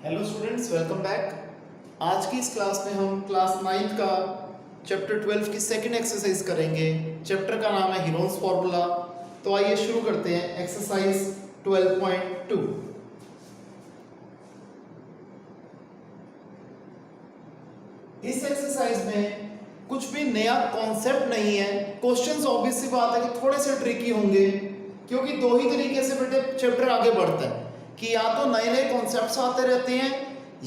Hello students, welcome back. आज की इस क्लास में हम क्लास 9th का चैप्टर 12 की सेकंड एक्सरसाइज करेंगे। चैप्टर का नाम है हीरोन्स फॉर्मूला। तो आइए शुरू करते हैं एक्सरसाइज 12.2। इस एक्सरसाइज में कुछ भी नया कॉन्सेप्ट नहीं है। क्वेश्चंस ऑब्वियस सी बात है कि थोड़े से ट्रिकी होंगे, क्योंकि दो ही तरीके से बेटे चैप्टर आगे बढ़ता है कि या तो नए नए कॉन्सेप्ट्स आते रहते हैं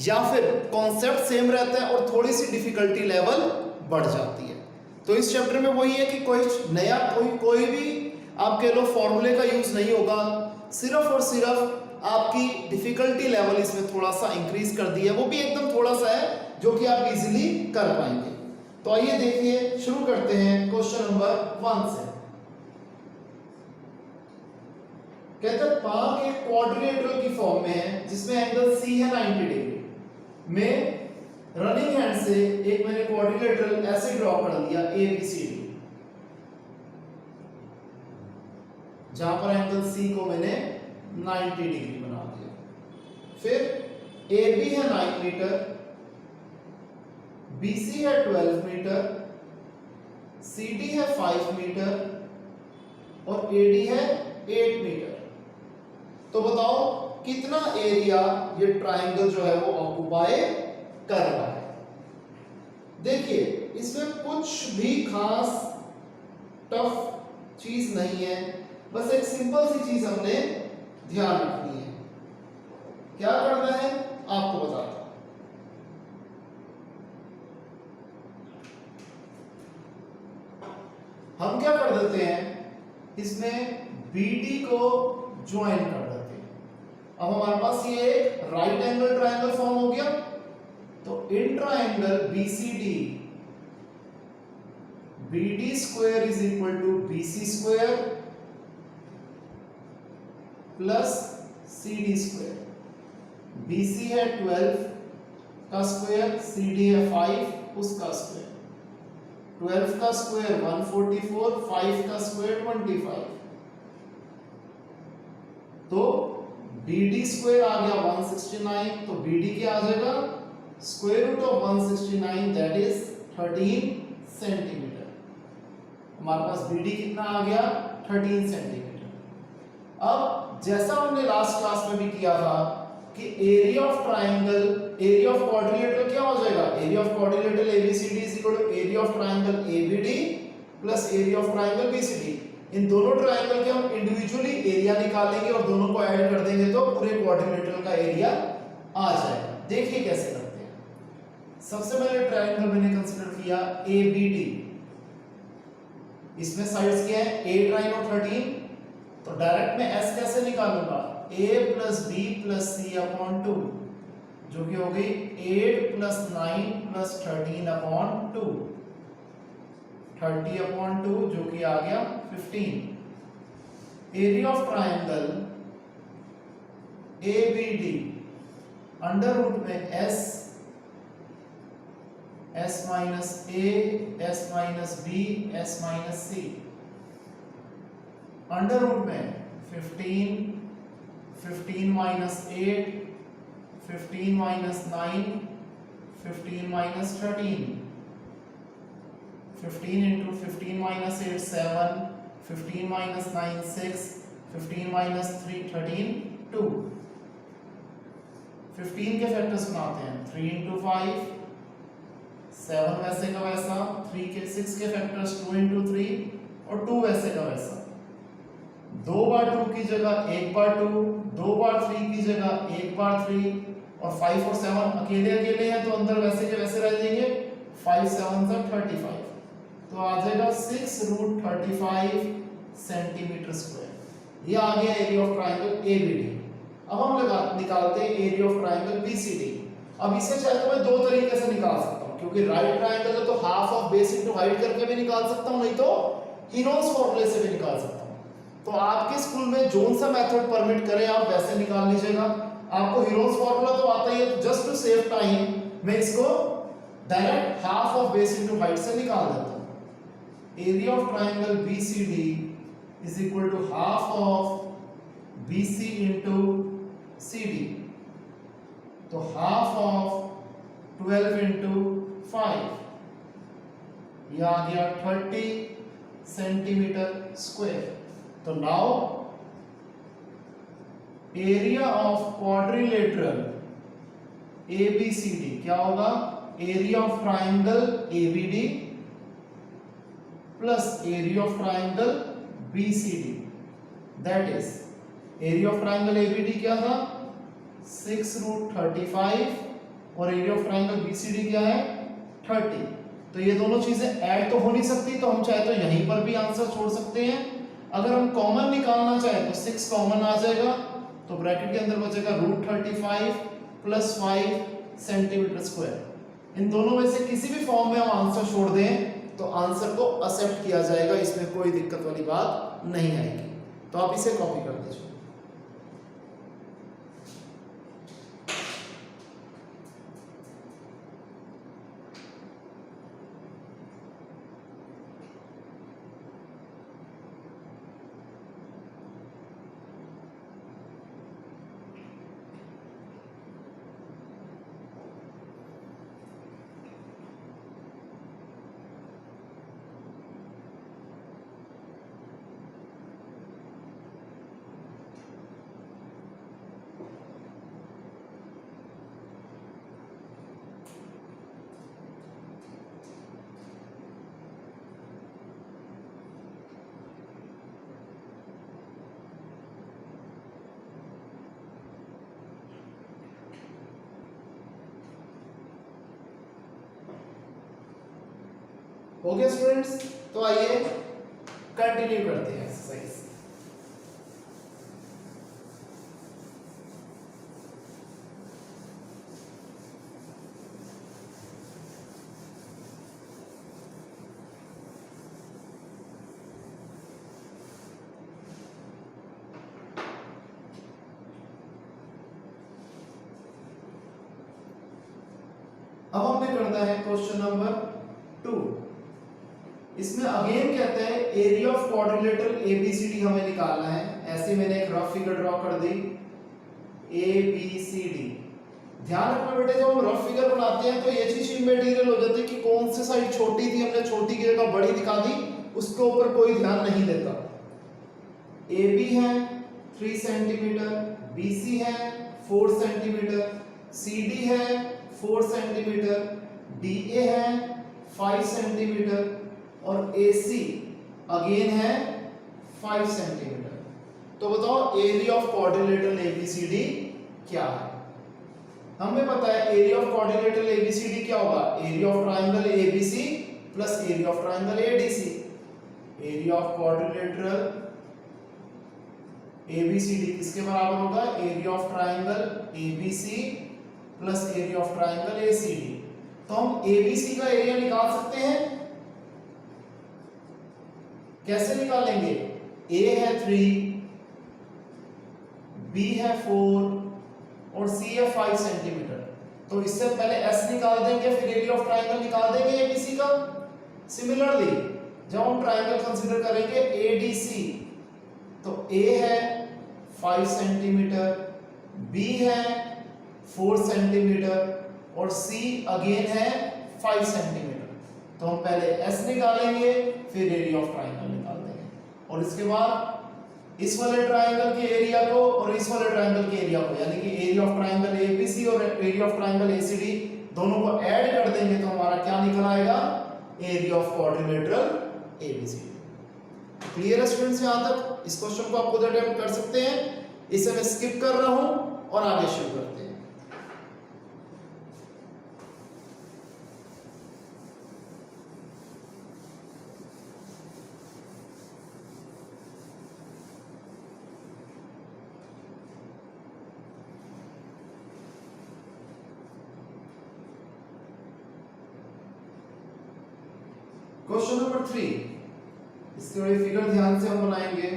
या फिर कॉन्सेप्ट सेम रहता है और थोड़ी सी डिफिकल्टी लेवल बढ़ जाती है। तो इस चैप्टर में वही है कि कोई भी आप कह लो फॉर्मूले का यूज नहीं होगा, सिर्फ और सिर्फ आपकी डिफिकल्टी लेवल इसमें थोड़ा सा इंक्रीज कर दिया है, वो भी एकदम थोड़ा सा है जो कि आप इजीली कर पाएंगे। तो आइए देखिए, शुरू करते हैं क्वेश्चन नंबर 1 से। कहते हैं पाक एक क्वाड्रिलेटरल की फॉर्म में है जिसमें एंगल C है 90 डिग्री में। रनिंग हैंड से एक मैंने क्वाड्रिलेटरल ऐसे ड्रॉ कर दिया ABCD, जहां पर एंगल C को मैंने 90 डिग्री बना दिया। फिर AB है 9 मीटर, BC है 12 मीटर, CD है 5 मीटर और AD है 8 मीटर। तो बताओ कितना एरिया ये ट्रायंगल जो है वो ऑक्युपाई कर रहा है। देखिए इसमें कुछ भी खास टफ चीज नहीं है, बस एक सिंपल सी चीज हमने ध्यान रखनी है। क्या करना है आपको बताता हूं। हम क्या कर देते हैं, इसमें BD को ज्वाइन कर देते हैं। अब हमारे पास ये एक राइट एंगल ट्रायंगल फॉर्म हो गया। तो in triangle BCD, BD square is equal to BC square plus CD square. BC है 12 का स्क्वायर, CD है 5 उसका स्क्वायर। 12 का स्क्वायर 144, 5 का स्क्वायर 25। तो BD स्क्वायर आ गया 169, तो BD क्या आ जाएगा, square root of 169 that is 13 centimetre. हमारे पास BD कितना आ गया, 13 सेंटीमीटर। अब जैसा हमने लास्ट क्लास में भी किया था कि area of triangle, area of quadrilateral क्या हो जाएगा, area of quadrilateral ABCD is equal to area of triangle ABD plus area of triangle BCD। इन दोनों ट्रायंगल के हम इंडिविजुअली एरिया निकालेंगे और दोनों को ऐड कर देंगे तो पूरे क्वाड्रिलेटरल का एरिया आ जाएगा। देखिए कैसे करते हैं। सबसे पहले ट्रायंगल मैंने कंसीडर किया ABD, इसमें साइड्स क्या है 8, 9 और 13। तो डायरेक्ट में S कैसे निकालूंगा, A plus B plus C upon 2, जो कि हो गई 8 प्लस 9 प्लस 13 अपॉन 2, 30 अपॉन 2 जो कि आ गया 15। Area of triangle ABD under root में S minus A, S minus B, S minus C, under root में 15 minus 8, 15 minus 9, 15 minus 13, 15 into 15 minus 8 7, 15 minus 9 6, 15 minus 3 13 2। 15 के फैक्टर्स बनाते हैं, 3 into 5 7 वैसे का वैसा, 6 के फैक्टर्स 2 into 3 और 2 वैसे का वैसा। 2 बार 2 की जगह 1 बार 2, 2 बार 3 की जगह 1 बार 3 और 5 और 7 अकेले अकेले हैं तो अंदर वैसे के वैसे रह जाएंगे। 5 7 से 35, तो आ जाएगा 6 रूट 35 सेंटीमीटर स्क्वायर। ये आ गया एरिया ऑफ ट्रायंगल ABD। अब हम निकालते हैं एरिया ऑफ ट्रायंगल BCD। अब इसे चाहे तो मैं दो तरीके से निकाल सकता हूं, क्योंकि राइट ट्रायंगल है तो half of base into height करके भी निकाल सकता हूं, नहीं तो हीरोन्स फॉर्मूले से भी निकाल सकता हूं। तो आपके स्कूल में जोन सा मेथड परमिट करे आप वैसे निकाल लीजिएगा। आपको हीरोन्स फॉर्मूला तो आता ही है, जस्ट टू सेव टाइम मैं इसको direct half of base into height से निकाल देता हूं। Area of triangle BCD is equal to half of BC into CD। तो हाफ ऑफ 12 इंटू 5, यह आ गया 30 सेंटीमीटर स्क्वायर। तो now area of quadrilateral ABCD क्या होगा? Area of triangle ABD plus area of triangle BCD, that is area of triangle ABD क्या था? 6√35 और area of triangle BCD क्या है? 30। तो ये दोनों चीजें ऐड तो हो नहीं सकती, तो हम चाहे तो यहीं पर भी आंसर छोड़ सकते हैं। अगर हम कॉमन निकालना चाहे तो 6 कॉमन आ जाएगा, तो ब्रैकेट के अंदर बचेगा √35 प्लस 5 सेंटीमीटर स्क्वायर। इन दोनों में से किसी भी फॉर्म में हम आंसर छोड़ दें तो आंसर को एक्सेप्ट किया जाएगा, इसमें कोई दिक्कत वाली बात नहीं आएगी। तो आप इसे कॉपी कर दीजिए। ओके स्टूडेंट्स, तो आइए कंटिन्यू करते हैं एक्सरसाइज। अब हमें करना है क्वेश्चन नंबर 2। इसमें अगेन कहते हैं एरिया ऑफ क्वाड्रिलेटरल ABCD हमें निकालना है। ऐसे मैंने एक रफ फिगर ड्रॉ कर दी ABCD। ध्यान रखना बेटे, जब हम रफ फिगर बनाते हैं तो ये चीज इमटेरियल हो जाती है कि कौन सी साइड छोटी थी, हमने छोटी की जगह बड़ी दिखा दी, उसके ऊपर कोई ध्यान नहीं देता। AB है 3 सेंटीमीटर, BC है 4 सेंटीमीटर, CD है 4 सेंटीमीटर, DA है 5 सेंटीमीटर और AC अगेन है 5 सेंटीमीटर। तो बताओ एरिया ऑफ क्वाड्रिलेटरल ABCD क्या है? हमें पता है एरिया ऑफ क्वाड्रिलेटरल ABCD क्या होगा? Area of triangle ABC plus area of triangle ADC। Area of quadrilateral ABCD किसके बराबर होगा? Area of triangle ABC plus area of triangle ACD। तो हम ABC का एरिया निकाल सकते हैं। कैसे निकालेंगे? A है 3, B है 4 और C है 5 सेंटीमीटर। तो इससे पहले S निकाल देंगे, फिर एरिया ऑफ ट्राइंगल निकाल देंगे ABC का। सिमिलरली जब हम ट्राइंगल कंसीडर करेंगे ADC, तो A है 5 सेंटीमीटर, B है 4 सेंटीमीटर और C अगेन है 5 सेंटीमीटर। तो हम पहले S निकालेंगे, फिर एरिया ऑफ ट्राइंगल निकाल देंगे, और इसके बाद इस वाले ट्राइंगल के एरिया को और इस वाले ट्राइंगल के एरिया को, यानी कि एरिया ऑफ ट्राइंगल ABC और एरिया ऑफ ट्राइंगल ACD दोनों को ऐड कर देंगे तो हमारा क्या निकल आएगा? Area of quadrilateral ABCD। Clear है स्टूडेंट्स? यहां तक इस क्वेश्चन को आप खुद अटेम्प्ट कर सकते हैं। इसे मैं स्किप कर रहा हूं और आगे शुरू करते हैं। क्वेश्चन नंबर 3, इसके लिए फिगर ध्यान से हम बनाएंगे।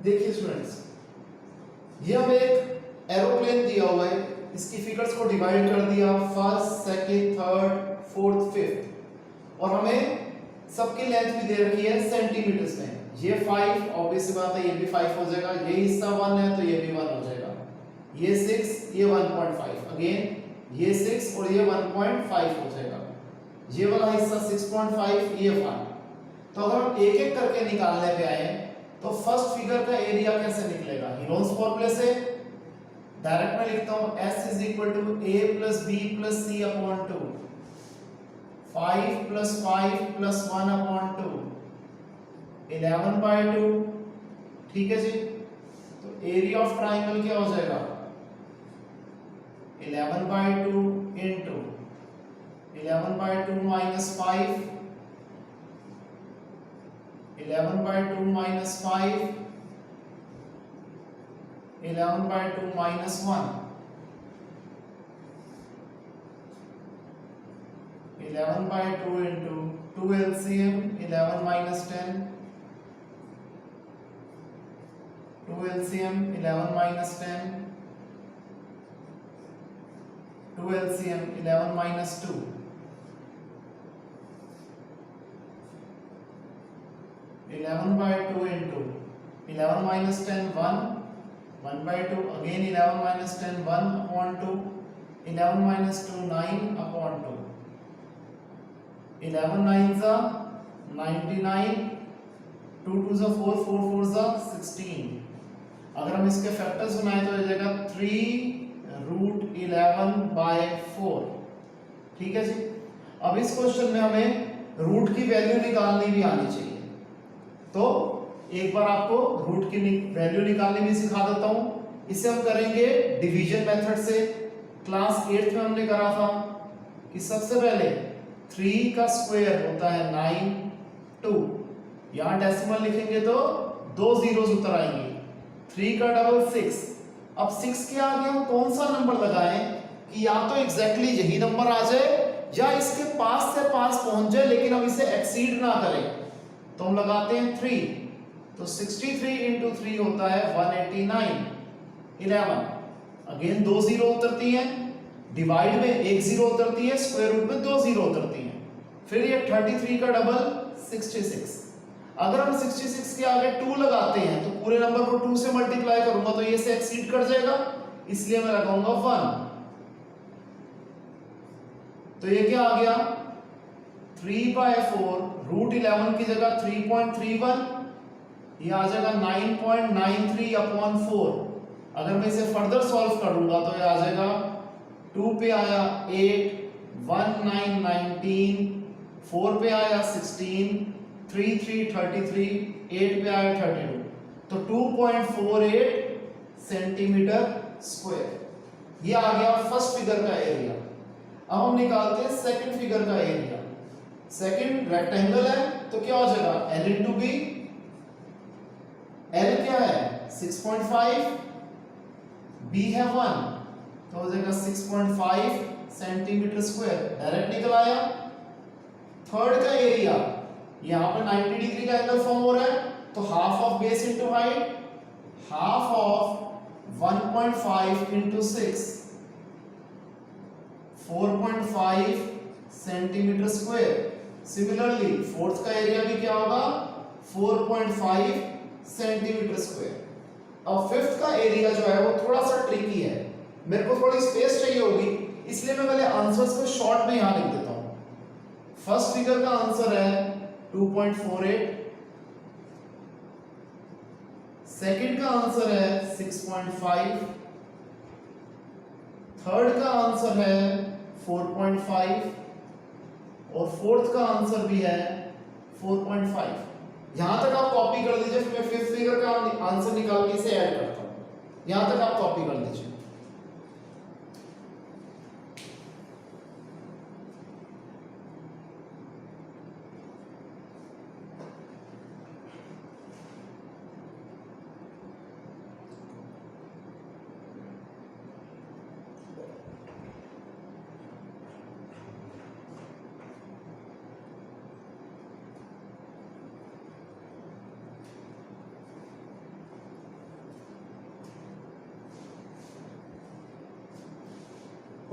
देखिए स्टूडेंट्स, ये हमें एक एरोप्लेन दिया हुआ है, इसकी फिगर्स को डिवाइड कर दिया first, second, third, fourth, fifth, और हमें सबकी लेंथ भी दे रखी है सेंटीमीटर्स में। ये 5, ऑब्वियस बात है, ये भी 5 हो जाएगा, ये हिस्सा 1 है तो ये भी 1 हो जाएगा, ये 6, ये 1.5, अगेन ये 6 और ये 1.5 हो जाएगा, ये वाला हिस्सा 6.5, ये 1। तो अगर हम एक एक करके निकालने पे आए तो फर्स्ट फिगर का एरिया कैसे निकलेगा? हीरोन्स फॉर्मूले से डायरेक्ट में लिखता हूं, S is equal to a plus b plus c upon 2, 5 plus 5 plus 1 upon 2, 11/2। ठीक है जी, तो एरिया ऑफ ट्राइंगल क्या हो जाएगा? 11/2 into 11/2 minus 5, 11/2 minus 5, 11/2 minus 1, 11/2 into 2 LCM, 11 minus 10, 2 LCM, 11 minus 10, 2 LCM, 11 minus 2, 11/2 into 11 minus 10, 1, 1/2, again 11 minus 10, 1 upon 2, 11 minus 2, 9 upon 2, 11 9s are 99, 2 2s are 4, 4 4s are 16। अगर हम इसके factors बनाएं तो हो जाएगा 3√11/4। ठीक है जी, अब इस क्वेश्चन में हमें रूट की वैल्यू निकालनी भी आनी चाहिए, तो एक बार आपको रूट की वैल्यू निकालनी भी सिखा देता हूं। इसे हम करेंगे डिवीजन मेथड से। क्लास 8th में हमने करा था कि सबसे पहले 3 का स्क्वायर होता है 9, 2, यहां डेसिमल लिखेंगे तो 2 जीरोस उतर आएंगे, 3 का डबल 6। अब 6 के आगे हम कौन सा नंबर लगाएं कि या तो एग्जैक्टली यही नंबर आ जाए या इसके पास से पास पहुंच जाए लेकिन हम इसे एक्सीड ना करें, तो हम लगाते हैं 3, तो 63 into 3 होता है 189, 11, अगेन 2 जीरो उतरती हैं, डिवाइड में 1 जीरो उतरती है, स्क्वायर रूट में 2 जीरो उतरती हैं, फिर ये 33 का डबल 66। अगर हम 66 के आगे 2 लगाते हैं तो पूरे नंबर को 2 से मल्टीप्लाई करूंगा तो ये से एक्सीड कर जाएगा, इसलिए मैं लगाऊंगा 1। तो ये क्या आ गया? 3/4, √11 की जगह 3.31, ये आ जाएगा 9.93 अपॉन 4। अगर मैं इसे फर्दर सॉल्व करूंगा तो ये आ जाएगा 2 पे आया 8, 1 9 19, 4 पे आया 16, 3 3 33, 8 पे आया 32, तो 2.48 सेंटीमीटर स्क्वायर। ये आ गया फर्स्ट फिगर का एरिया। अब हम निकालते हैं सेकंड फिगर का एरिया। सेकंड रेक्टेंगल है तो क्या हो जाएगा? L into B. L क्या है? 6.5, B है 1, तो हो जाएगा 6.5 सेंटीमीटर स्क्वायर, डायरेक्ट निकल आया। थर्ड का एरिया, यहां पर 90 डिग्री का एंगल फॉर्म हो रहा है, तो half of base into height, half of 1.5 into 6, 4.5 centimetre square. Similarly fourth का एरिया भी क्या होगा? 4.5 सेंटीमीटर स्क्वायर। अब फिफ्थ का एरिया जो है वो थोड़ा सा ट्रिकी है, मेरे को थोड़ी स्पेस चाहिए होगी, इसलिए मैं पहले आंसर्स को शॉर्ट में यहां लिख देता हूं। फर्स्ट फिगर का आंसर है 2.48, सेकंड का आंसर है 6.5, थर्ड का आंसर है 4.5 और फोर्थ का आंसर भी है 4.5। यहां तक आप कॉपी कर दीजिए, फिर मैं फिफ्थ फिगर का आंसर निकाल के इसे ऐड करता हूं। यहां तक आप कॉपी कर दीजिए।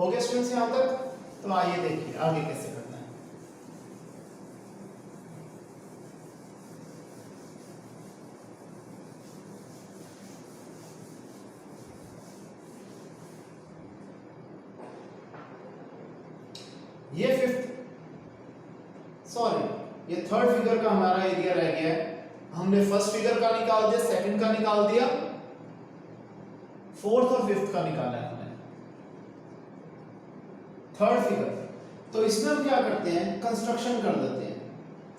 हो गया स्टूडेंट्स यहां तक? तो आइए देखिए आगे कैसे करना है। ये थर्ड फिगर का हमारा एरिया रह गया है। हमने फर्स्ट फिगर का निकाल दिया, सेकंड का निकाल दिया, फोर्थ और फिफ्थ का निकाला है हमने, थर्ड फिगर। तो इसमें हम क्या करते हैं, कंस्ट्रक्शन कर देते हैं।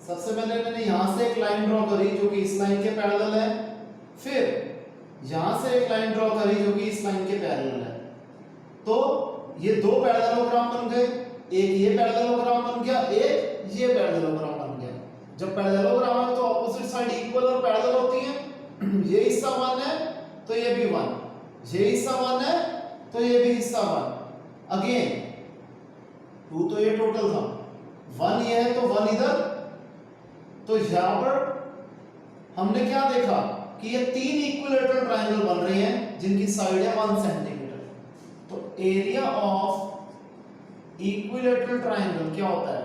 सबसे पहले मैंने यहां से एक लाइन ड्रॉ करी जो कि इस लाइन के पैरेलल है, फिर यहां से एक लाइन ड्रॉ करी जो कि इस लाइन के पैरेलल है। तो ये दो पैरेललोग्राम बन गए, एक ये पैरेललोग्राम बन गया, एक ये पैरेललोग्राम बन गया। जब पैरेललोग्राम है तो ऑपोजिट साइड इक्वल और पैरेलल होती है। ये हिस्सा 1 है तो ये भी 1, ये हिस्सा 1 है तो ये भी हिस्सा 1। अगेन 2 तो ये टोटल था, 1 ये है तो 1 इधर। तो यहां पर हमने क्या देखा कि ये तीन इक्विलैटरल ट्रायंगल बन रहे हैं जिनकी साइड है 1 सेंटीमीटर। तो एरिया ऑफ इक्विलैटरल ट्रायंगल क्या होता है,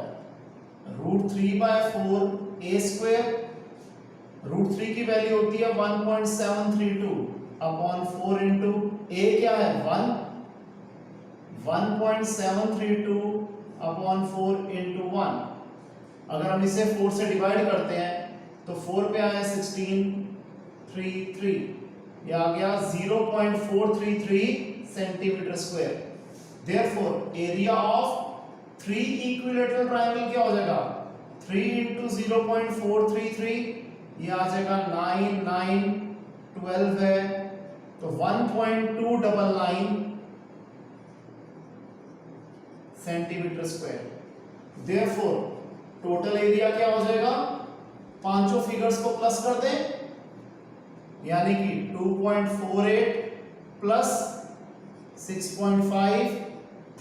√3/4 a स्क्वायर। √3 की वैल्यू होती है 1.732 अपॉन 4 इंटू a क्या है 1, 1.732 अपॉन 4 इंटू 1। अगर हम इसे 4 से डिवाइड करते हैं तो 4 पे आया 1633, ये आ गया 0.433 centimetre square. Therefore area of 3 equilateral triangle क्या हो जाएगा, 3 इंटू 0.433, ये आ जाएगा 9 9 12 है तो 1.299 centimetre square. Therefore total area क्या हो जाएगा, पांचों फिगर्स को प्लस कर दें, यानी कि 2.48 प्लस 6.5,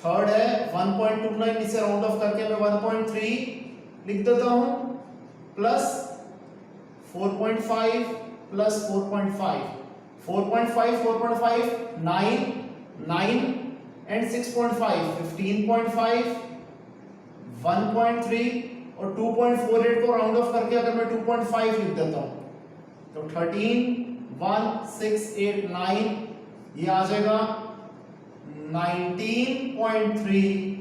थर्ड है 1.29, इसे राउंड ऑफ करके मैं 1.3 लिख देता हूं, प्लस 4.5 प्लस 4.5, 4.5 4.5 9 9 एंड 6.5 15.5 1.3 और 2.48 को राउंड ऑफ करके अगर मैं 2.5 लिख देता हूं तो 13 1 6 8 9, ये आ जाएगा 19.3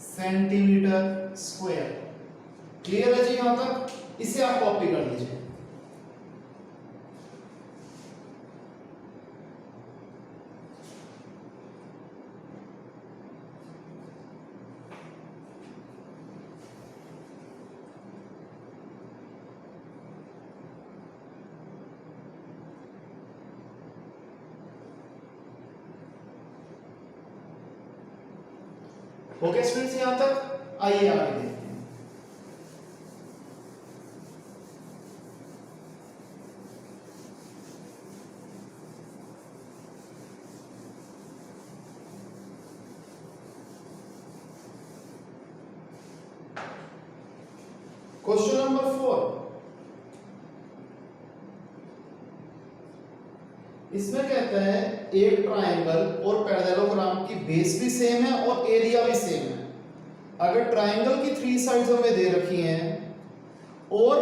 सेंटीमीटर स्क्वायर। क्लियर है जी यहां तक? इसे आप कॉपी कर लीजिए। ओके स्टूडेंट्स यहां तक? आइए आगे देखते हैं। क्वेश्चन नंबर 4, इसमें कहता है एक ट्रायंगल और पैरेललोग्राम की बेस भी सेम है और एरिया भी सेम है। अगर ट्रायंगल की 3 साइड्स हमें दे रखी हैं और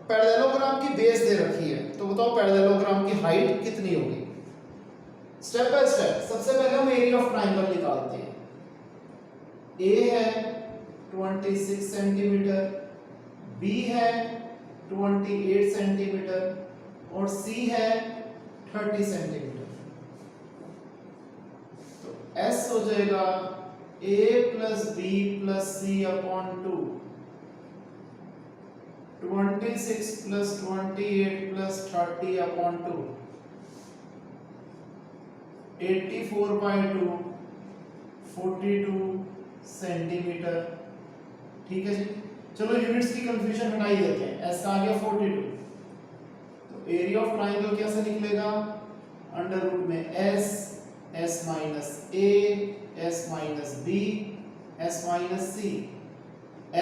पैरेललोग्राम की बेस दे रखी है, तो बताओ पैरेललोग्राम की हाइट कितनी होगी। स्टेप बाय स्टेप सबसे पहले हम एरिया ऑफ ट्रायंगल निकालते हैं। ए है 26 सेंटीमीटर, बी है 28 सेंटीमीटर और सी है 30 सेंटीमीटर। तो S हो जाएगा A plus B plus C upon 2, 26 plus 28 plus 30 upon 2, 84/2 42 centimetre. ठीक है जी, चलो यूनिट्स की कंफ्यूजन हटाई देते हैं। S आ गया 42, तो एरिया ऑफ ट्रायंगल कैसे निकलेगा, अंडर रूट में S, S minus A, S minus B, S minus C।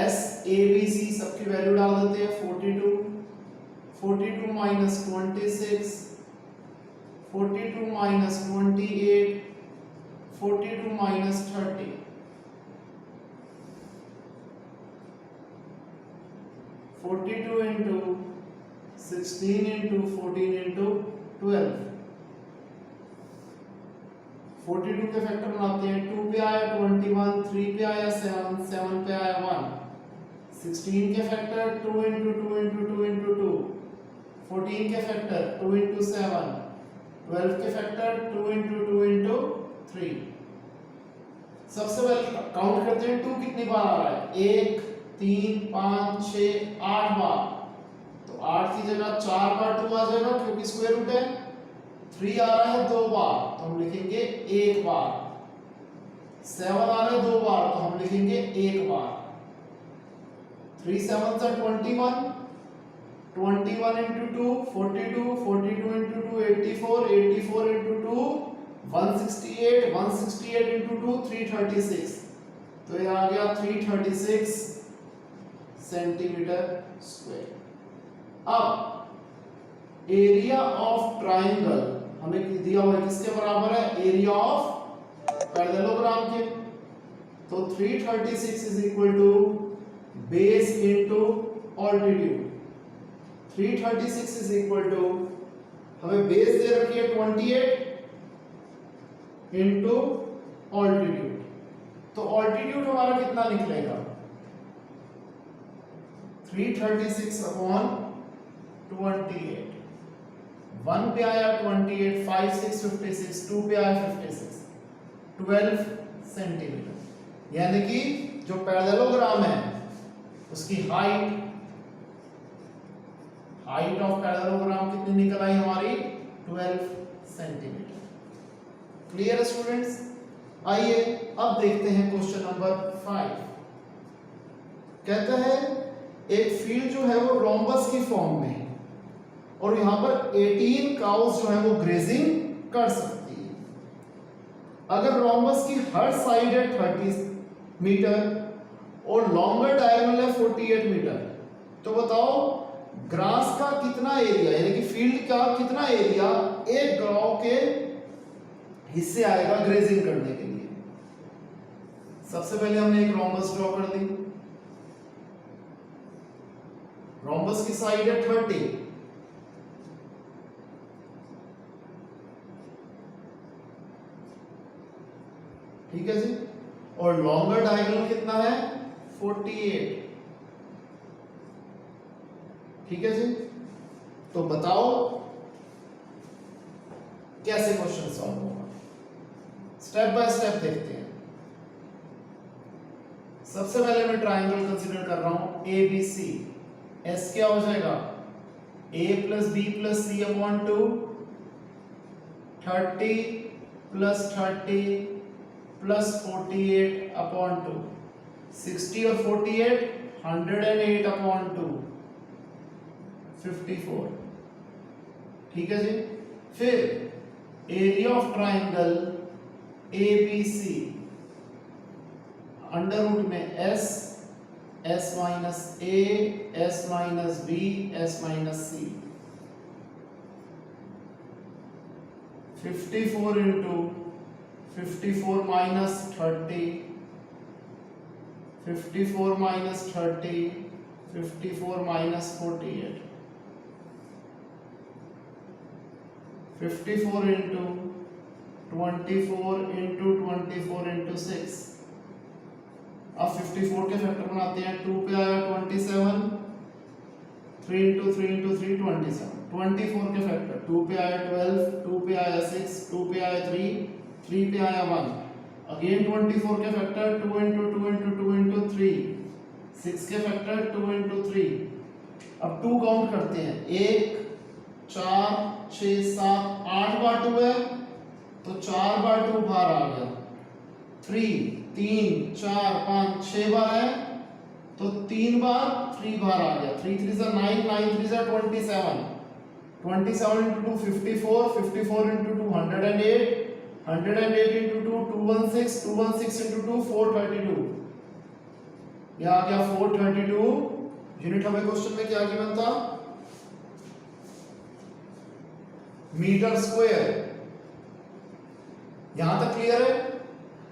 S A B C सबकी वैल्यू डाल देते हैं 42, 42 minus 26, 42 minus 28, 42 minus 30, 42 into 16 into 14 into 12, 42 के फैक्टर बनाते हैं, 2 पे आया 21, 3 पे आया 7, 7 पे आया 1, 16 के फैक्टर 2 into 2 into 2 into 2, 14 के फैक्टर 2 into 7, 12 के फैक्टर 2 into 2 into 3। सबसे पहले काउंट करते हैं 2 कितनी बार आ रहा है, 1 3 5 6 8 बार, तो 8 की जगह 4 बार 2 आ जाएगा क्योंकि स्क्वायर रूट है। 3 आ रहा है 2 बार तो हम लिखेंगे 1 बार, 7 आ रहा है 2 बार तो हम लिखेंगे 1 बार, 3 7 से 21, 21 into 2 42, 42 into 2 84, 84 into 2 168, 168 into 2 336, तो ये आ गया 336 सेंटीमीटर स्क्वायर। अब एरिया ऑफ ट्राइंगल हमें दिया हुआ है किसके बराबर है, एरिया ऑफ पैरेललोग्राम के, तो 336 is equal to base into altitude. 336 is equal to हमें बेस दे रखी है 28 इनटू ऑल्टीट्यूड, तो ऑल्टीट्यूड हमारा कितना निकलेगा 336 अपॉन 28, 1 पे आया 28, 5 6 56, 2 पे आया 56, 12 सेंटीमीटर, यानी कि जो पैरेललोग्राम है उसकी हाइट ऑफ पैरेललोग्राम कितनी निकल आई हमारी 12 सेंटीमीटर। क्लियर है स्टूडेंट्स? आइए अब देखते हैं क्वेश्चन नंबर 5। कहता है एक फील्ड जो है वो रोम्बस की फॉर्म में है और यहां पर 18 काउस जो है वो ग्रेजिंग कर सकती है। अगर रोम्बस की हर साइड है 30 मीटर और लॉन्गर डायगोनल है 48 मीटर, तो बताओ ग्रास का कितना एरिया यानी कि फील्ड का कितना एरिया एक गांव के हिस्से आएगा ग्रेजिंग करने के लिए। सबसे पहले हमने एक रोम्बस ड्रॉ कर दी, रोम्बस की साइड है 30, ठीक है जी, और लॉन्गर डायगोनल कितना है 48, ठीक है जी। तो बताओ कैसे क्वेश्चन सॉल्व होगा, स्टेप बाय स्टेप देखते हैं। सबसे पहले मैं ट्राइंगल कंसीडर कर रहा हूं ABC, S क्या हो जाएगा A plus B plus C upon 2, 30 plus 30 plus 48 upon 2, 60 और 48 108 अपॉन 2, 54, ठीक है जी। फिर area of triangle ABC under root में S, S minus A, S minus B, S minus C, 54 into 54 minus 30, 54 minus 30, 54 minus 48, 54 into 24 into 24 into 6। अब 54 के factor बनाते हैं, 2 पे आया 27, 3 इंटू 3 इंटू 3 27, 24 के फैक्टर 2 पे आया 12, 2 पे आया 6, 2 पे आया 3, 3 पे आया 1, अगेन 24 के फैक्टर 2 इंटू 2 इंटू 2 इंटू 3, 6 के फैक्टर 2 इंटू 3। अब 2 काउंट करते हैं, 1 4 6 7 8 बार 2 है तो 4 बार 2 बाहर आ गया, 3 4 5 6 बार है तो 3 बार 3 बाहर आ गया, 3 3 से 9, 9 3 से 27, 27 into 2 54, 54 into 2 108, 108 into 2 216, 216 into 2 432, यह आ गया 432। यूनिट हमें क्वेश्चन में क्या गिवन था, मीटर स्क्वायर। यहां तक क्लियर है?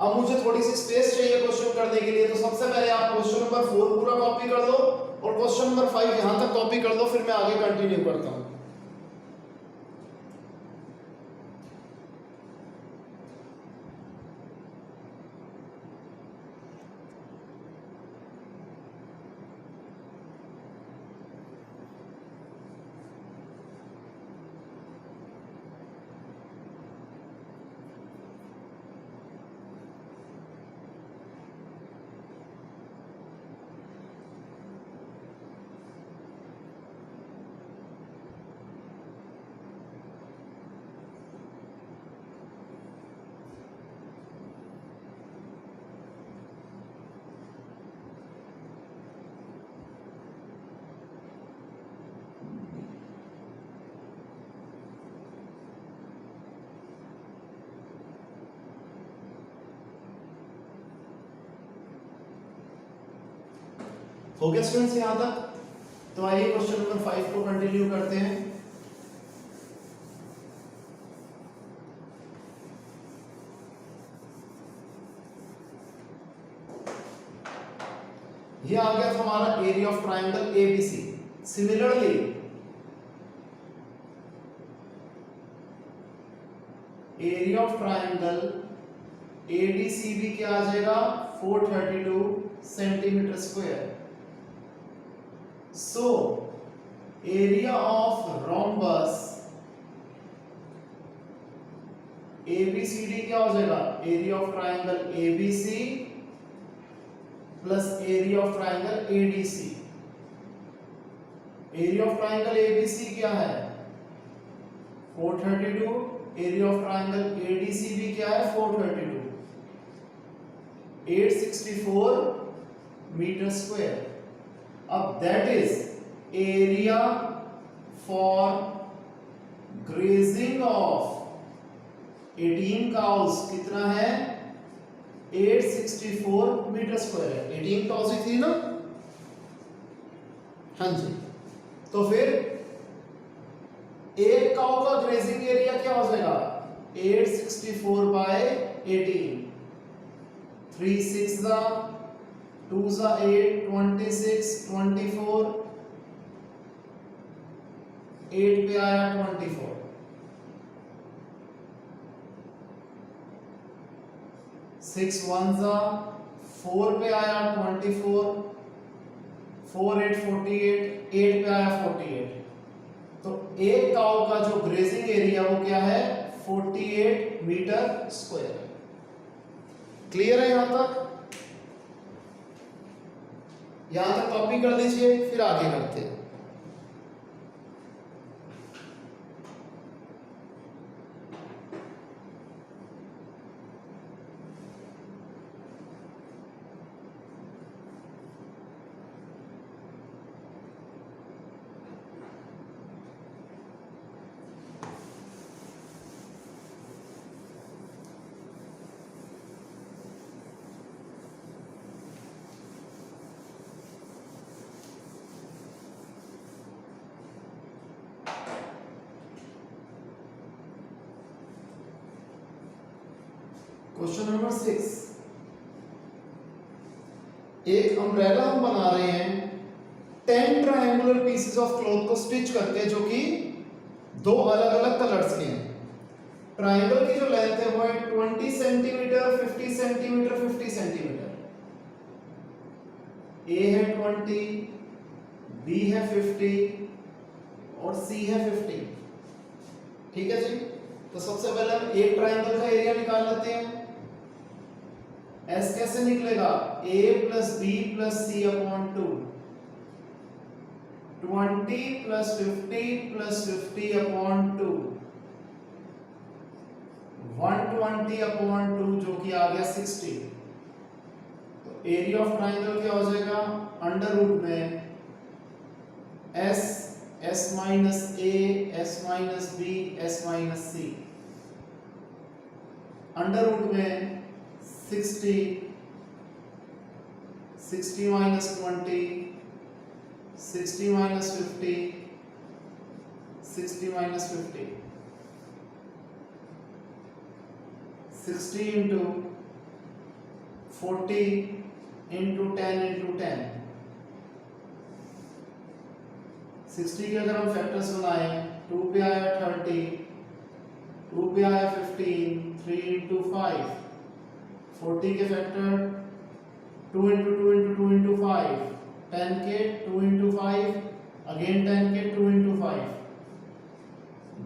अब मुझे थोड़ी सी स्पेस चाहिए क्वेश्चन करने के लिए, तो सबसे पहले आप क्वेश्चन नंबर 4 पूरा कॉपी कर दो और क्वेश्चन नंबर 5 यहां तक कॉपी कर दो, फिर मैं आगे कंटिन्यू करता हूं। हो गया स्टूडेंट्स यहां तक? तो आइए क्वेश्चन नंबर 5 को कंटिन्यू करते हैं। ये आ गया था हमारा area of triangle ABC. Similarly area of triangle ADCB क्या आ जाएगा? 432 centimetre square. So, area of rhombus ABCD क्या हो जाएगा? Area of triangle ABC plus area of triangle ADC। Area of triangle ABC क्या है? 432। Area of triangle ADCB क्या है? 432। 864 मीटर स्क्वायर। अब that is area for grazing of 18 cows कितना है? 864 मीटर स्क्वायर है। 18 काउस ही थी ना? हाँ जी। तो फिर एक काउ का ग्रेजिंग एरिया क्या हो जाएगा? 864 बाय 18। 3 6 2 8 26 24 8 पे आया 24। 6 1 4 पे आया 24। 4 8 48 8 पे आया 48। तो एक काउ का जो ग्रेजिंग एरिया वो क्या है? 48 मीटर स्क्वायर। क्लियर है यहां तक? यहां तक कॉपी कर लीजिए, फिर आगे करते हैं। Question number 6। एक अम्ब्रेला हम बना रहे हैं 10 ट्रायंगुलर पीसेस ऑफ क्लॉथ को स्टिच करके, जो कि दो अलग अलग कलर्स के हैं। ट्रायंगल की जो लेंथ है वो है 20 सेंटीमीटर, 50 सेंटीमीटर, 50 सेंटीमीटर। ए है 20, बी है 50 और सी है 50। ठीक है जी। तो सबसे पहले हम एक ट्रायंगल का एरिया निकाल लेते हैं। एस कैसे निकलेगा? a plus B plus C upon 2। 20 plus 50 plus 50 upon 2। 120 upon 2 जो कि आ गया 60। तो एरिया ऑफ ट्राइंगल क्या हो जाएगा? अंडर रूट में S, S minus A, S minus B, S minus C. Under root में 60, 60 minus 20, 60 minus 50, 60 minus 50, 60 into 40 into 10 into 10, 60 के अगर हम फैक्टर्स बनाए, 2 पे आया 30, 2 पे आया 15, 3 इंटू 5, 40 के फैक्टर 2 इंटू 2 इंटू 2 इंटू 5, 10 के 2 इंटू 5, अगेन 10 के 2 इंटू 5,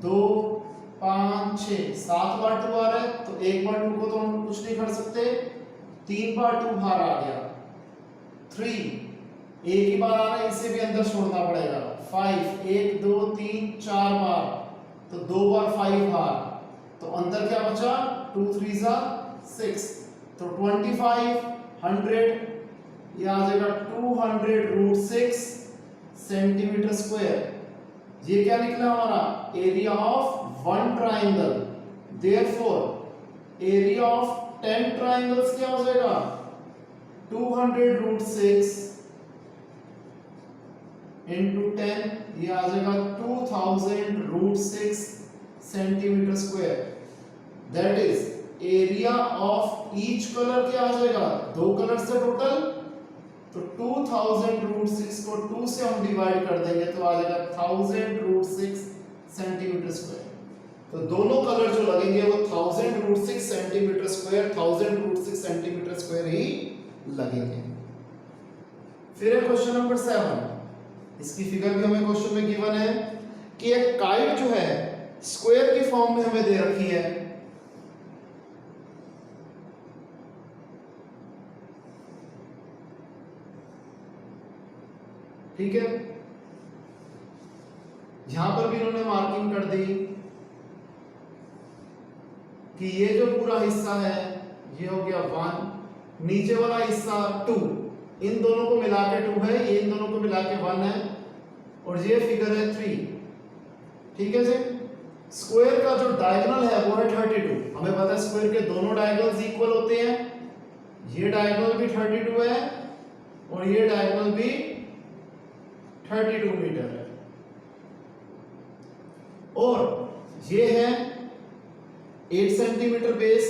2 5 6 7 बार 2 आ रहा है, तो एक बार 2 को तो हम कुछ नहीं कर सकते, 3 बार 2 बाहर आ गया, 3 एक ही बार आ रहा है, इसे भी अंदर छोड़ना पड़ेगा, 5 1 2 3 4 बार, तो 2 बार 5 बार, तो अंदर क्या बचा, 2 3 6, तो 25 100 ये आ जाएगा 200 रूट 6 सेंटीमीटर स्क्वायर। ये क्या निकला हमारा, area of one triangle, therefore area of 10 triangles क्या हो जाएगा, 200 रूट 6 इंटू 10, ये आ जाएगा 2000 root 6 centimetre square. That is area of each colour क्या आ जाएगा, 2 कलर से टोटल, तो 2000 रूट 6 को 2 से हम डिवाइड कर देंगे तो आ जाएगा 1000 रूट 6 सेंटीमीटर स्क्वायर। तो दोनों कलर जो लगेंगे वो 1000 root 6 centimetre square, 1000 root 6 centimetre square ही लगेंगे। फिर है क्वेश्चन नंबर 7, इसकी फिगर भी हमें क्वेश्चन में गिवन है कि एक काइट जो है स्क्वायर की फॉर्म में हमें दे रखी है, ठीक है, यहां पर भी इन्होंने मार्किंग कर दी कि ये जो पूरा हिस्सा है ये हो गया 1, नीचे वाला हिस्सा 2, इन दोनों को मिला के 2 है, ये इन दोनों को मिला के 1 है, और ये फिगर है 3, ठीक है जी। स्क्वायर का जो डायगोनल है वो है 32, हमें पता है स्क्वायर के दोनों डायगोनल्स इक्वल होते हैं, ये डायगोनल भी 32 है और ये डायगोनल भी 32 मीटर है, और ये है 8 सेंटीमीटर बेस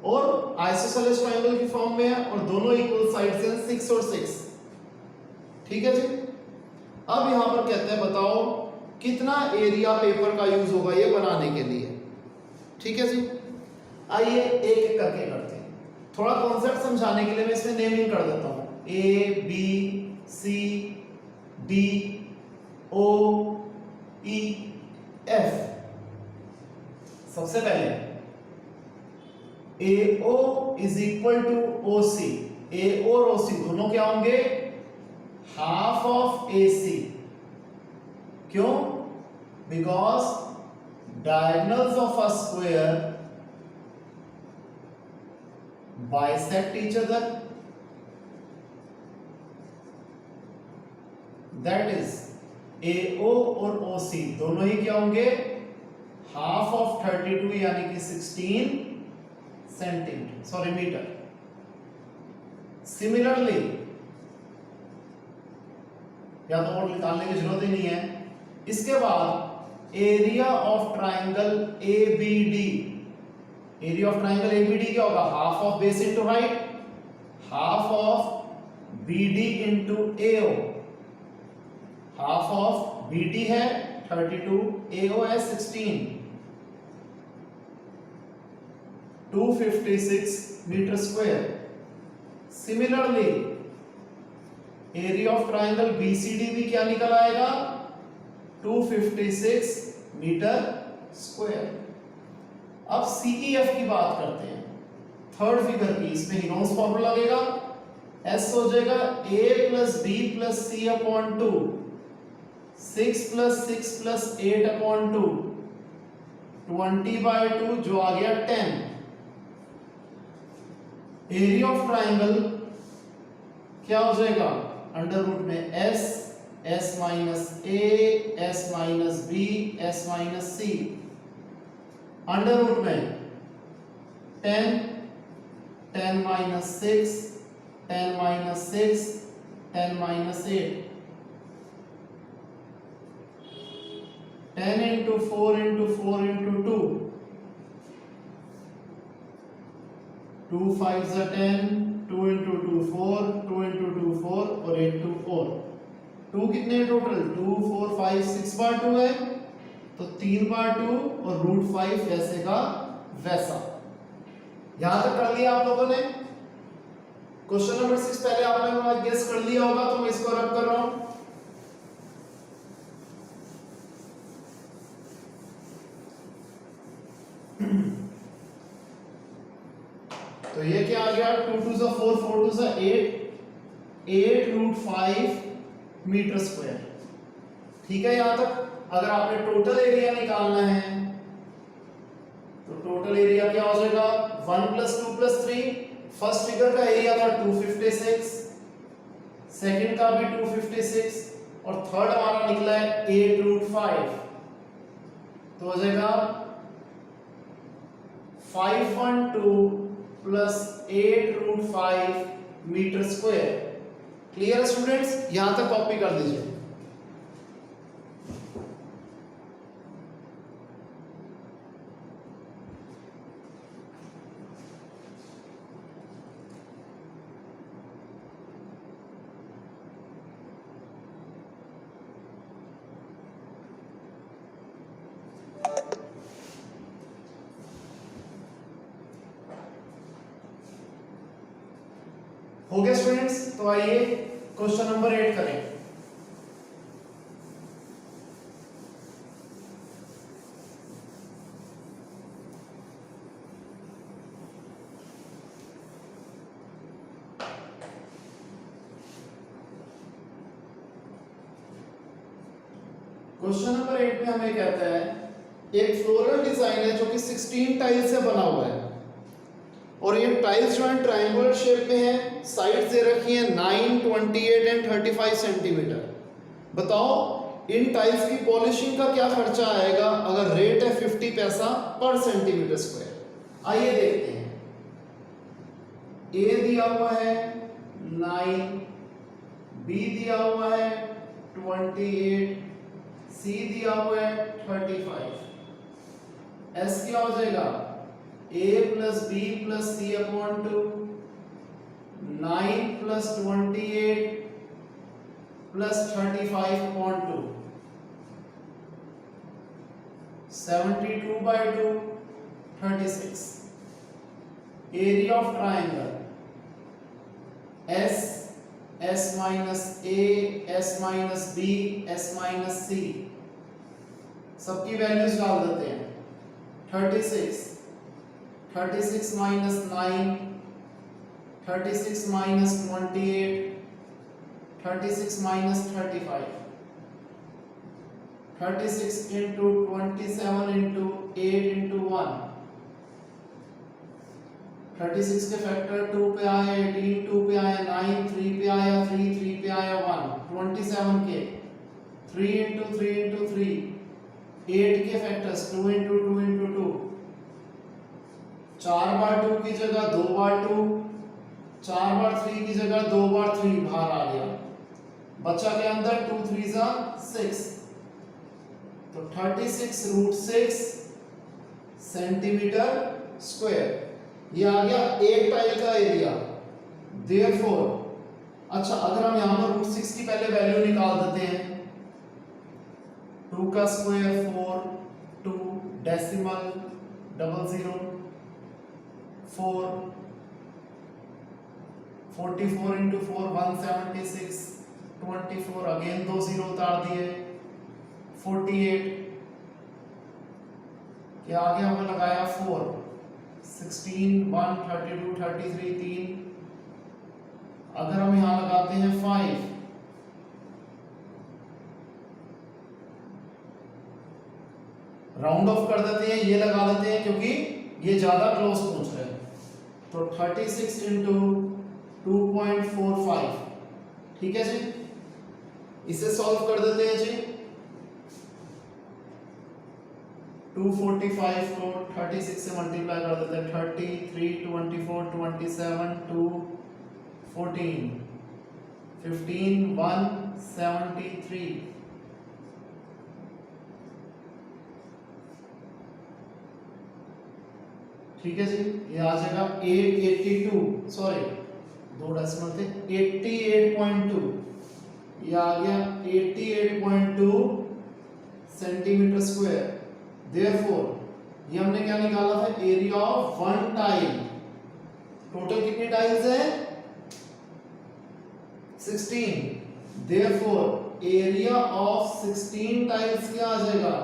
और आइसोसेलेस ट्रायंगल की फॉर्म में है, और दोनों इक्वल साइड्स हैं 6 और 6, ठीक है जी। अब यहां पर कहते हैं बताओ कितना एरिया पेपर का यूज होगा ये बनाने के लिए, ठीक है जी। आइए एक एक करके करते हैं, थोड़ा कॉन्सेप्ट समझाने के लिए मैं इसमें नेमिंग कर देता हूं, A B C D O E F. सबसे पहले AO is equal to OC, A और OC दोनों क्या होंगे, हाफ ऑफ AC, क्यों, because diagonals of a square bisect each other, that is AO और OC दोनों ही क्या होंगे, हाफ ऑफ 32 यानी कि 16 सेंटीमीटर, सॉरी मीटर। सिमिलरली या तो और निकालने की जरूरत ही नहीं है, इसके बाद area of triangle ABD, area of triangle ABD क्या होगा, half of base into height, half of BD into AO, half of BD है 32, AO है 16, 256 metre square. Similarly area of triangle BCD भी क्या निकल आएगा, 256 मीटर स्क्वायर। अब CEF की बात करते हैं, थर्ड फिगर की, इसमें हेनॉस फॉर्मूला लगेगा, S हो जाएगा A plus B plus C upon 2, 6 plus 6 plus 8 upon 2, 20/2 जो आ गया 10। एरिया ऑफ ट्राइंगल क्या हो जाएगा, अंडर रूट में S, S minus A, S minus B, S minus C, under root में 10, 10 minus 6, 10 minus 6, 10 minus 8, 10 into 4 into 4 into 2, 2 5 10, 2 इंटू 2 4, 2 इंटू 2 4 और 8 2 और 2 कितने हैं टोटल? 2 4 5 6 बार 2 है तो 3 बार 2 और रूट 5 वैसे का वैसा। यहां तक कर लिया आप लोगों ने? क्वेश्चन नंबर 6 पहले आपने गेस कर लिया होगा तो मैं इसको रब कर रहा हूं। तो ये क्या आ गया? 2 2 जा 4, 4 2 जा 8, 8 रूट 5 मीटर स्क्वायर। ठीक है यहां तक? अगर आपने टोटल एरिया निकालना है तो टोटल एरिया क्या हो जाएगा? 1 + 2 + 3। फर्स्ट फिगर का एरिया था 256, सेकंड का भी 256 और थर्ड हमारा निकला है 8 रूट 5। तो हो जाएगा 512 plus 8 root 5 metre square. Clear है स्टूडेंट्स? यहां तक कॉपी कर दीजिए। हो गया स्टूडेंट्स? तो आइए क्वेश्चन नंबर 8 करें। क्वेश्चन नंबर 8 में हमें कहता है एक फ्लोरल डिजाइन है जो कि 16 टाइल से बना हुआ है और ये टाइल्स जो है ट्रायंगुलर शेप में है। साइड्स दे रखी हैं 9, 28 एंड 35 सेंटीमीटर। बताओ इन टाइल्स की पॉलिशिंग का क्या खर्चा आएगा अगर रेट है 50 पैसा पर सेंटीमीटर स्क्वायर। आइए देखते हैं। ए दिया हुआ है 9, बी दिया हुआ है 28, सी दिया हुआ है 35। एस क्या हो जाएगा? a plus b plus c upon 2, 9 plus 28 plus 35 upon 2, 72 by 2, 36. Area of triangle S, S minus a, S minus b, S minus c, सबकी वैल्यूज डाल देते हैं। 36 minus 9, 36 minus 28, 36 minus 35, 36 into 27 into 8 into 1, 36 के factor 2 पे आए, 18 2 पे आया, 9 3 पे आया, 3 3 पे आया 1, 27 के 3 into 3 into 3, 8 के फैक्टर्स 2 into 2 into 2, 4 बार 2 की जगह 2 बार 2, 4 बार 3 की जगह 2 बार 3 बाहर आ गया। बचा के अंदर 2 3 जा 6, तो 36 रूट 6 सेंटीमीटर स्क्वायर। ये आ गया एक टाइल का एरिया। देयरफॉर अच्छा अगर हम यहां पर रूट 6 की पहले वैल्यू निकाल देते हैं, 2 का square 4, 2 decimal 00 4, 44 into 4 176, 24 again 2 zero उतार दिए, 48 क्या आगे हमने लगाया 4, 16 1 32 33 3, अगर हम यहां लगाते हैं 5, राउंड ऑफ कर देते हैं, ये लगा देते हैं क्योंकि ये ज्यादा क्लोज पहुंच रहे हैं। तो 36 into 2.45, ठीक है जी। इसे सॉल्व कर देते हैं जी। 245 को 36 से मल्टीप्लाई कर देते हैं, 33 24 27 2 14 15 173, ठीक है जी। ये आ जाएगा 882, सॉरी दो डेसिमल थे 88.2, ये आ गया 88.2 सेंटीमीटर स्क्वायर। देयरफॉर ये हमने क्या निकाला था, area of one tile. Total कितनी टाइल्स है 16। देयरफॉर एरिया ऑफ 16 टाइल्स क्या आ जाएगा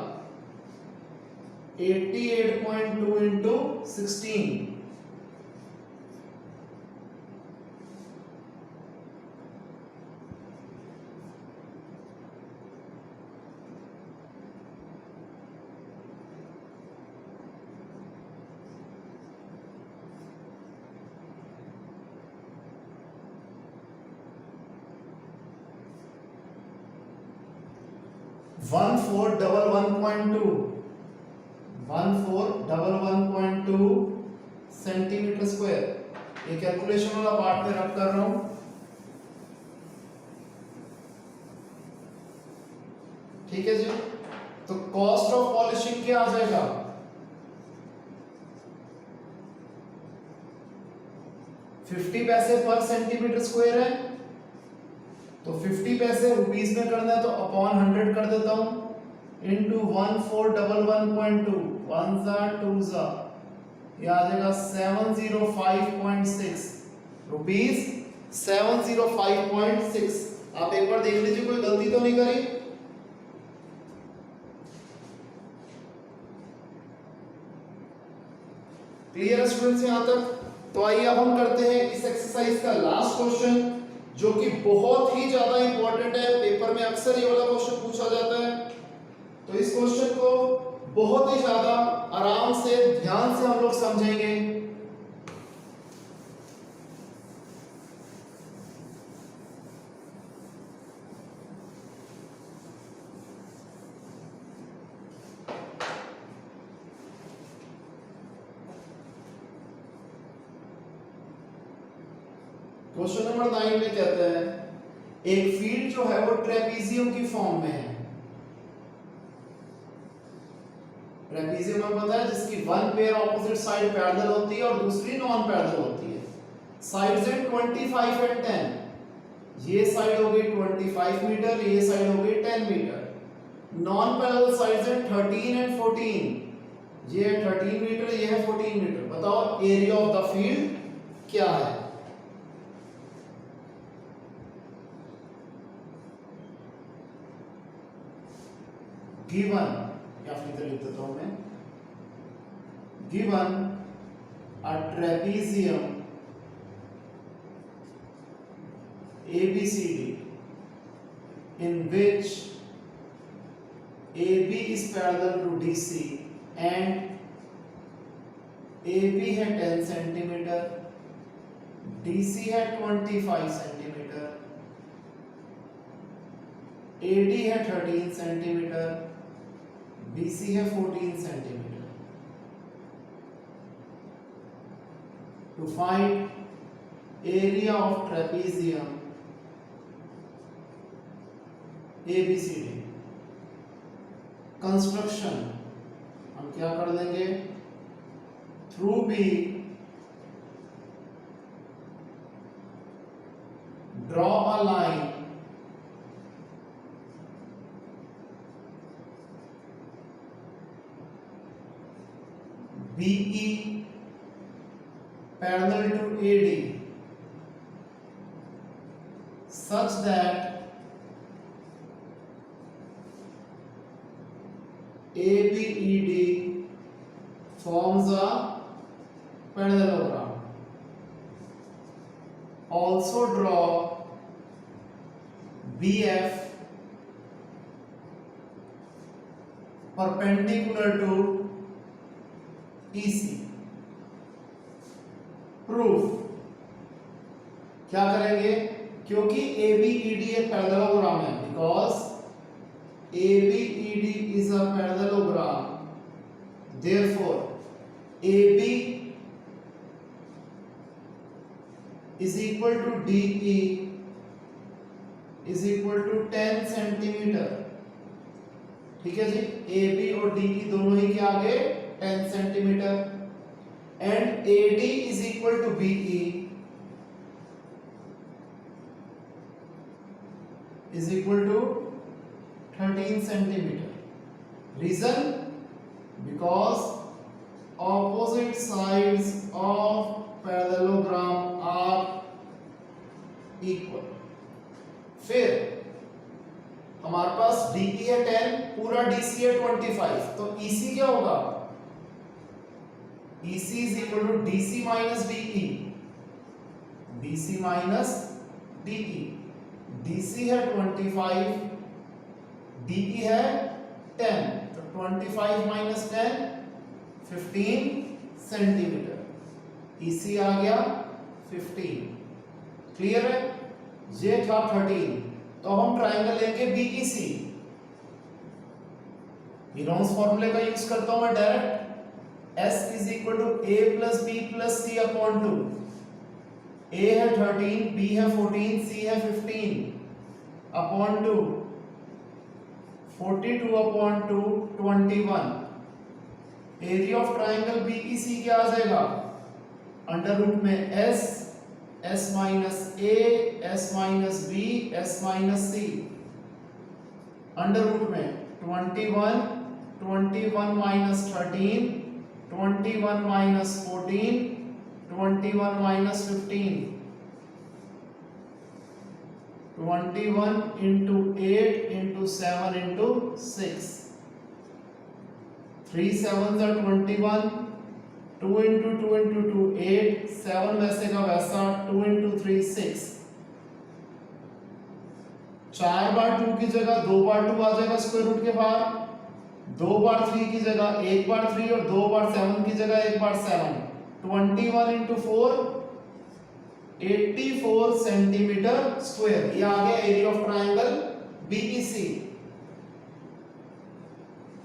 88.2 into 16। One four double 1.2 centimetre square. ये कैलकुलेशन वाला पार्ट में रब कर रहा हूं, ठीक है जी। तो कॉस्ट ऑफ पॉलिशिंग क्या आ जाएगा 50 पैसे पर सेंटीमीटर स्क्वायर है, तो 50 पैसे रुपीस में करना है तो अपॉन 100 कर देता हूं इनटू 1411.2 वन जा टू जा, ये आ जाएगा 705.6 रुपीस 705.6। आप एक बार देख लीजिए कोई गलती तो नहीं करी। क्लियर है स्टूडेंट्स यहां तक। तो आइए अब हम करते हैं इस एक्सरसाइज का लास्ट क्वेश्चन, जो कि बहुत ही ज्यादा इंपॉर्टेंट है, पेपर में अक्सर ये वाला क्वेश्चन पूछा जाता है। तो इस क्वेश्चन को बहुत ही ज्यादा आराम से ध्यान से हम लोग समझेंगे। क्वेश्चन नंबर 9 में कहता है एक फील्ड जो है वो ट्रेपीजियम की फॉर्म में है। ट्रेपीजियम में पता है जिसकी one pair opposite side parallel होती है और दूसरी नॉन पैरेलल होती है। साइड्स हैं 25 एंड 10। ये साइड हो गई 25 मीटर, ये साइड हो गई 10 मीटर। नॉन पैरेलल साइड्स हैं 13 एंड 14। ये है 13 मीटर, ये है 14 मीटर। बताओ एरिया ऑफ द फील्ड क्या है। गिवन, या फिर इधर लिख देता हूं मैं, given a trapezium ABCD in which AB is parallel to DC and AB है 10 सेंटीमीटर, DC है 25 सेंटीमीटर, AD है 13 सेंटीमीटर, BC है 14 centimetre. To find area of trapezium ABCD, construction हम क्या कर देंगे, through B draw a line BE parallel to AD such that ABED forms a parallelogram. Also draw BF perpendicular to EC। Proof क्या करेंगे, क्योंकि ABED एक parallelogram है, because ABED is a parallelogram, therefore AB is equal to DE is equal to 10 centimetre. ठीक है जी, AB और DE दोनों ही क्या आ गए 10 centimetre. And AD is equal to BE is equal to 13 centimetre. Reason? Because opposite sides of parallelogram are equal. फिर हमारे पास DE है 10, पूरा DC है 25, तो EC क्या होगा? EC is equal to DC minus DE. DC minus DE. DC है 25, DE है 10, तो 25 माइनस 10 15 सेंटीमीटर. EC आ गया 15. क्लियर है? ये था 13. तो हम ट्रायंगल लेंगे BEC. हीरोन्स फॉर्मूले का यूज करता हूं मैं direct. S is equal to A plus B plus C upon 2. A है 13, B है 14, C है 15 upon 2. 42 upon 2 21. Area of triangle BEC क्या आ जाएगा? अंडर रूट में S minus A, S minus B, S minus C. Under root में 21 minus 13, 21 minus 14, 21 minus 15. 21 into 8 into 7 into 6. 3 7s are 21. 2 into 2 into 2 8. 7 वैसे का वैसा. 2 into 3 6. 4 बार 2 की जगह 2 बार 2 आ जाएगा स्क्वायर रूट के बाहर. 2 बार 3 की जगह 1 बार 3 और 2 बार 7 की जगह 1 बार 7. 21 into 4 84 सेंटीमीटर स्क्वायर. ये आ गया एरिया ऑफ ट्रायंगल BEC.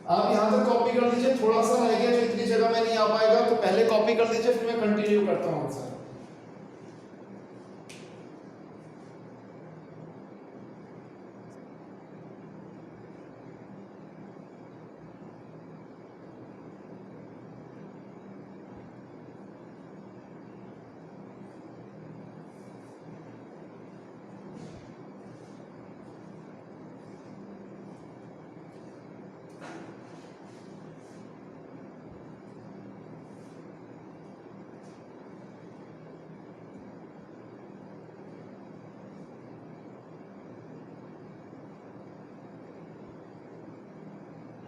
आप यहां तक कॉपी कर लीजिए. थोड़ा सा रह गया जो इतनी जगह में नहीं आ पाएगा, तो पहले कॉपी कर लीजिए, फिर मैं कंटिन्यू करता हूं आंसर.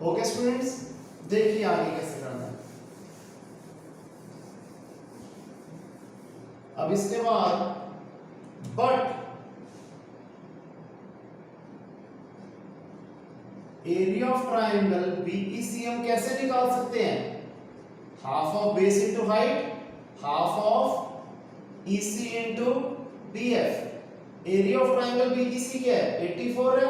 ओके स्टूडेंट्स, देखिए आगे कैसे करना है. अब इसके बाद but area of triangle BEC हम कैसे निकाल सकते हैं? Half of base into height, half of EC into BF. Area of triangle BEC क्या है? 84 है,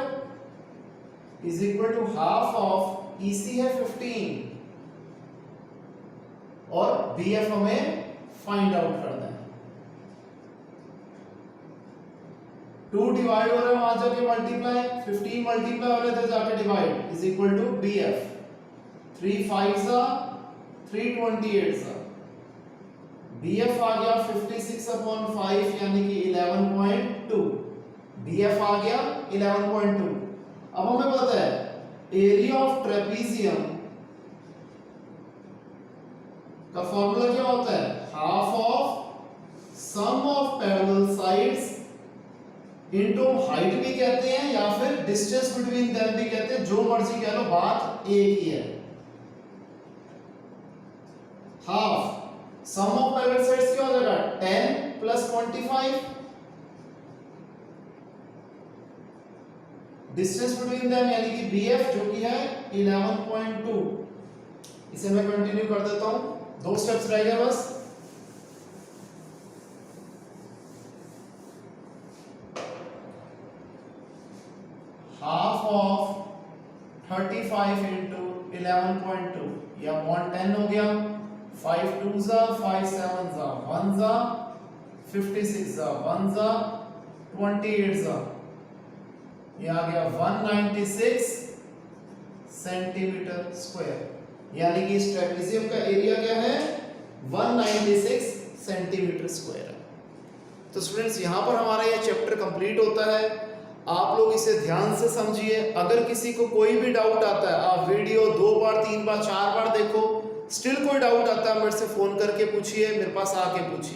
is equal to half of EC है 15 और BF हमें फाइंड आउट करना है. 2 डिवाइड हो रहा है वहां जाके मल्टीप्लाई, 15 मल्टीप्लाई हो रहा है तो जाके divide, is equal to BF. 3 5 328 BF आ गया 56 अपॉन 5 यानी कि 11.2. BF आ गया 11.2. अब हमें पता है एरिया ऑफ ट्रेपीजियम का फॉर्मूला क्या होता है? Half of sum of parallel sides into height भी कहते हैं या फिर डिस्टेंस बिटवीन देम भी कहते हैं, जो मर्जी कह लो, बात एक ही है. Half sum of parallel sides क्या हो जाएगा? 10 प्लस 25. डिस्टेंस बिटवीन देम यानी कि BF जो कि है 11.2. इसे मैं कंटिन्यू कर देता हूं. 2 स्टेप्स रह गए बस. हाफ ऑफ 35 इंटू 11.2 या 10 हो गया. 5 2 जा 5 7 जा 1 जा 56 जा 1 जा 28 जा, ये आ गया 196 सेंटीमीटर स्क्वायर. यानी कि इस ट्रेपीजियम का एरिया क्या है? 196 सेंटीमीटर स्क्वायर है. तो स्टूडेंट्स, यहां पर हमारा ये चैप्टर कंप्लीट होता है. आप लोग इसे ध्यान से समझिए। अगर किसी को कोई भी डाउट आता है, आप वीडियो 2 बार 3 बार 4 बार देखो, स्टिल कोई डाउट आता है मेरे से फ़ोन करके पूछिए, मेरे पास आके पूछिए।